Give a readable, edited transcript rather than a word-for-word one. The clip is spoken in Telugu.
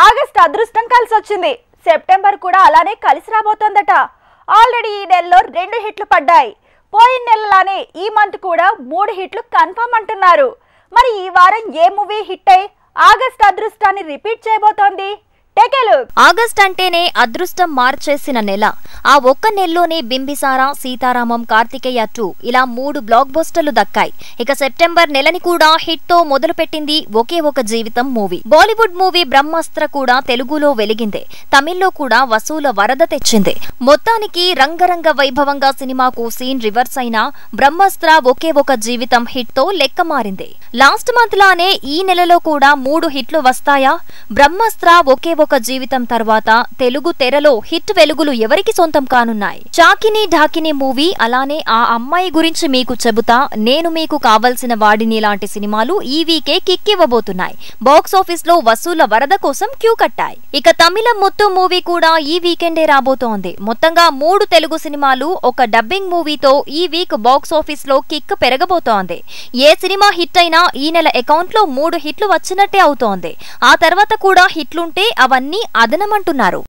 ఆగస్ట్ అదృష్టం కలిసొచ్చింది. సెప్టెంబర్ కూడా అలానే కలిసి రాబోతోందట. ఆల్రెడీ ఈ నెలలో 2 హిట్లు పడ్డాయి. పోయిన నెలలానే ఈ మంత్ కూడా 3 హిట్లు కన్ఫర్మ్ అంటున్నారు. మరి ఈ వారం ఏ మూవీ హిట్ అయి ఆగస్ట్ అదృష్టాన్ని రిపీట్ చేయబోతోంది? ఆగస్ట్ అంటేనే అదృష్టం మార్చేసిన నెల. ఆ ఒక్క నెలలోనే బింబిసారా, సీతారామం, కార్తికేయ 2 ఇలా 3 బ్లాక్ బస్టర్లు దక్కాయి. ఇక సెప్టెంబర్ నెలని కూడా హిట్ తో మొదలుపెట్టింది ఒకే ఒక జీవితం మూవీ. బాలీవుడ్ మూవీ బ్రహ్మాస్త్ర కూడా తెలుగులో వెలిగిందే. తమిళ్లో కూడా వసూల వరద తెచ్చింది. మొత్తానికి రంగరంగ వైభవంగా సినిమాకు సీన్ రివర్స్ అయినా బ్రహ్మాస్త్ర ఒకే ఒక జీవితం హిట్ తో లెక్క మారింది. లాస్ట్ మంత్ లానే ఈ నెలలో కూడా 3 హిట్లు వస్తాయా? బ్రహ్మాస్త్ర ఒకే ఒక జీవితం తర్వాత తెలుగు తెరలో హిట్ వెలుగులు ఎవరికి సొంతం కానున్నాయి? చాకిని ఢాకిని మూవీ, అలానే ఆ అమ్మాయి గురించి మీకు చెబుతా, నేను మీకు కావలసిన వాడిని లాంటి సినిమాలు ఈ వీకే కిక్కివ్వబోతున్నాయి. బాక్సాఫీస్ లో వసూల వరద కోసం క్యూ కట్టాయి. ఇక తమిళం ముత్తు మూవీ కూడా ఈ వీకెండే రాబోతోంది. మొత్తంగా 3 తెలుగు సినిమాలు, ఒక డబ్బింగ్ మూవీతో ఈ వీక్ బాక్సాఫీస్ లో కిక్ పెరగబోతోంది. ఏ సినిమా హిట్ అయినా ఈ నెల అకౌంట్ లో 3 హిట్లు వచ్చినట్టే అవుతోంది. ఆ తర్వాత కూడా హిట్లుంటే అవన్నీ అదనమంటున్నారు.